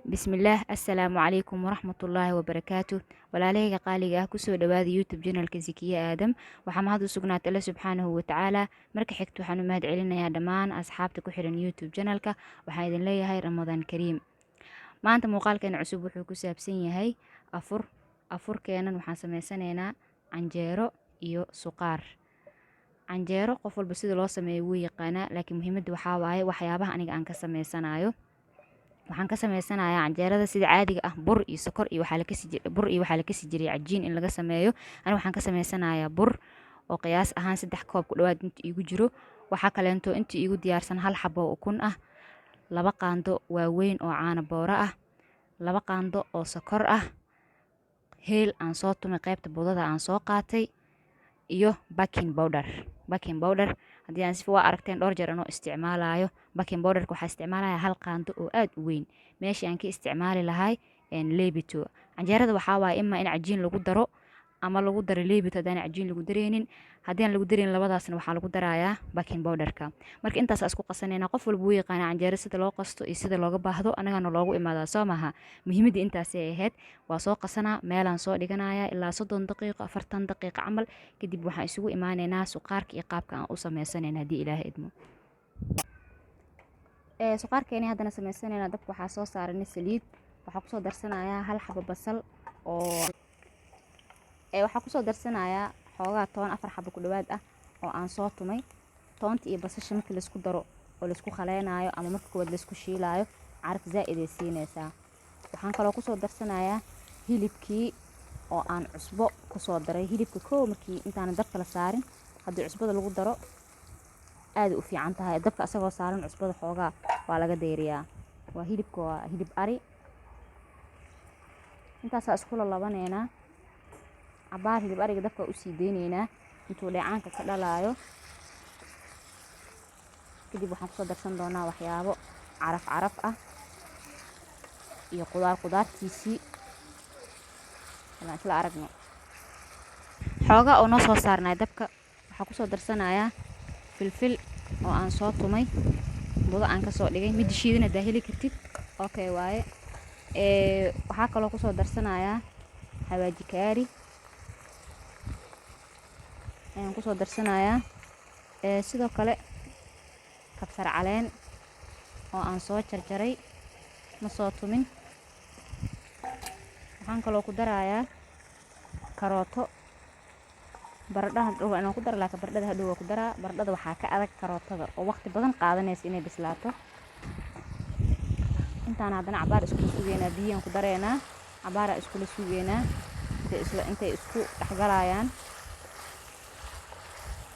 Bismillah, assalaamu calaykum waraxmatullaahi wabarakaatu. Walaalahayga qaaliga ah kusoo dhawaada YouTube channelka Zakiya Aadam. Waxaa mahad u sugnaatay Alle subxaanahu wa tacaala. Marka xigta waxaan u mahad celinayaa dhammaan asxaabta ku xiran YouTube channelka. Waxaan idin leeyahay Ramadaan Kariim. Maanta muuqaalkeena cusub wuxuu ku saabsan yahay afurkeenan waxaan sameysanaynaa canjeero iyo suqaar. Canjeero qof walba sida loo sameeyo wuu yaqaanaa, laakiin muhiimadda waxaa waaye waxyaabaha aniga aan ka sameysanayo. Waxaan ka sameysanayaa canjeerada sida caadiga ah bur iyo sokor iyo waxaa la kasi jiray cajiin in laga sameeyo. Aniga waxaan ka sameysanayaa bur oo qiyaas ahaan 3 koob ku dhawaad inta iigu jiro. Waxaa kaleento inta iigu diyaarsan 1 xabo oo ukun ah, 2 qaando waaweyn oo caano boora ah, 2 qaando oo sokor ah, heel aan soo tumay qaybta budada aan soo qaatay iyo baking powder. Haddii aan si waa aragteen dhowr jeer anoo isticmaalayo baking powder waxaa isticmaalaya 1 qaando oo aad u weyn meeshii aan ka isticmaali lahay leebito. Canjeerada waxaa waaye ima in cajiin lagu daro ama lagu daro leebito haddaan cajiin lagu dareenin. Haddii aan lagu dareen labadaasna waxaa lagu darayaa baking powderka. Marka intaas isku qasanayna qof walba wuu yaqaan canjeero sida loo qasto iyo sida looga baahdo anagana loogu imaadaa soo maaha. Muhiimadda intaas ay ahayd waa soo qasanaa meelaan soo dhiganaya ilaa 30 daqiiqo 40 daqiiqo camal kadib waxaan isugu imaanaynaa suqaarka iyo qaabka aan u sameysanayna haddii Ilaahay idmo. Suqaarkeeni haddana sameysanayna dabka waxaa soo saaranay saliid. Waxaa ku soo darsanayaa 1 xabo basal oo waxaa ku soo darsanayaa xoogaa toon 4 xabo ku dhawaad ah oo aan soo tumay. Toonta iyo basasha markii la isku daro oo la isku khaleynayo ama marka koowaad la isku shiilaayo caraf zaa'id ay siinaysaa. Waxaan kaloo ku soo darsanayaa hilibkii oo aan cusbo ku soo daray. Hilibka markii intaan dabka la saarin haddii cusbada lagu daro aad u fiican tahay. Dabka asagoo saaran cusbada xoogaa waa laga deeriyaa. Waa hilib ari. Intaas isku lalabaneena cabaar hilib ariga dabka u sii deyneena intuu dheecaanka ka dhalaayo. Kadib waxaan ku soo darsan doonaa waxyaabo caraf ah iyo qudaartiisii. Isla aragno xoogaa oo noo soo saarnay dabka waxaa ku soo darsanayaa filfil oo aan soo tumay budo aan ka soo dhigay mid shiidana heli kartid okay waaye. Waxaa kaloo ku soo darsanayaa xawaaji kaari ayaan ku soo darsanayaa sidoo kale kabsar caleen oo aan soo jarjaray ma soo tumin. Waxaan kaloo ku darayaa karooto baradhada inaan ku daro laakiin baradhada hadhow ku daraa. Baradhada waxaa ka adag karootada oo waqti badan qaadanaysa inay bislaato. Intaan haddana cabaar isku sugeynaa biyaan ku dareynaa cabaara isku sugeynaa intay isku dhaxgalayaan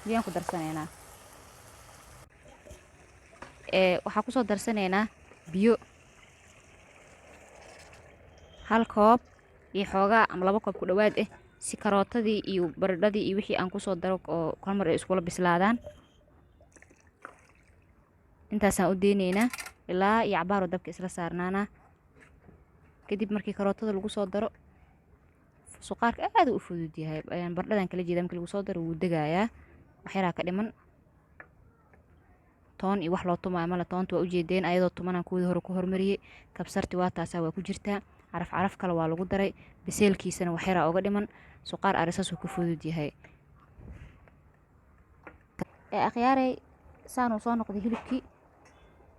biyaan ku darsanaynaa. Waxaa ku soo darsanaynaa biyo 1 koob iyo xoogaa ama 2 koob ku dhawaad si karootadii iyo baradhadii iyo wixii aan ku soo daro oo kala mar ay isku bislaadaan. Intaasaan u deyneynaa ilaa iyo cabaar dabka isla saarnaana. Kadib markii karootada lagu soo daro suqaarka aad u fudud yahay. Baradhadan kala jeedaa markii lagu soo daro wuu degayaa. Wax yar ka dhiman toon iyo wax loo tumayo mala toonta waa u jeedeen ayadoo tumanaan kuwii hore ku hormariyay. Kabsarti waa taasaa waa ku jirtaa. Caraf kale waa lagu daray. Biseelkiisana wax yar uga dhiman. Suqaar arisaas uu ka fudud yahay. Akhyaaray saan uu soo noqday hilibkii.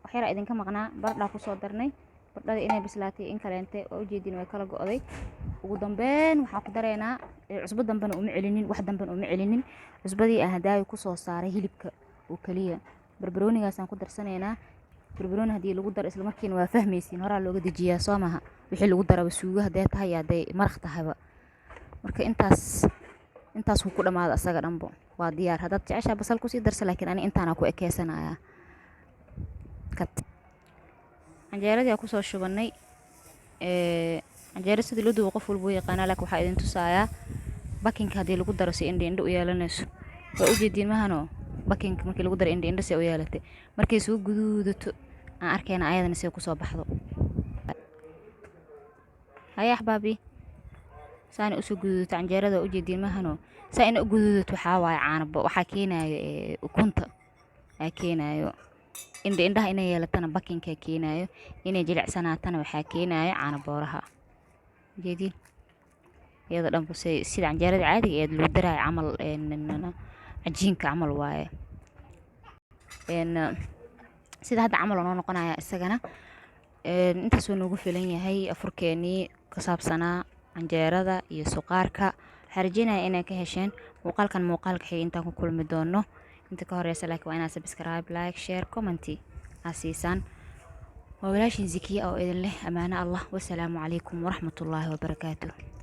Wax yar idinka maqnaa baradhada ku soo darnay. Baradhada inay bislaatay in kaleente waa u jeedin way kala go'day. Ugu dambeyn waxaa ku dareynaa cusbo dambana uma celinin wax dambana uma celinin. Cusbadii aan hadaayo ku soo saaray hilibka oo kaliya. Barbaroonigaasaan ku darsanaynaa. Barbarooni haddii lagu daro isla markiina waa fahmaysiin horaa looga dejiyaa soo maaha. Wixii lagu daro suuga haday tahay haday maraq tahayba. Marka intaas ku dhamaada asaga dhanbo waa diyaar. Haddaad jeceshahay basal ku sii darsa laakiin ani intaana ku ekeysanayaa. Canjeeradii ku soo shubanay canjeero sida loo dubo qof walba yaqaan laakiin waxaa idin tusayaa bakinka haddii lagu daro si indho u yeelanayso. Waa u jeedin mahano bakinka markii lagu daro indho si u yeelatay markay soo guduudato aan arkayna ayadana si ku soo baxdo. Haya xabaabi saan u soo guduudato canjeerada u jeedin mahano saa in u guduudato waxaa waaye caano waxaa keenayo ukunta keenayo indhaha inay yeelatana bakinka keenayo, inay jilicsanaatana waxaa keenayo caano booraha. jeedin iyada dhanba sida canjeerada caadiga ee lagu daraayo camal cajiinka camal waaye. sida hadda camal noo noqonaya isagana. intaasoo noogu filan yahay afurkeenii ka saabsanaa canjeerada iyo suqaarka. waxaan rajeynaya inay ka hesheen muuqaalka xiga intaan ku kulmi doono. inta ka horeysa laakiin waa inaad subscribe, like, share, comment aad siisaan. waa walaashin Zikiya oo idin leh amaano Allah. wasalaamu calaykum waraxmatullaahi wabarakaatuh.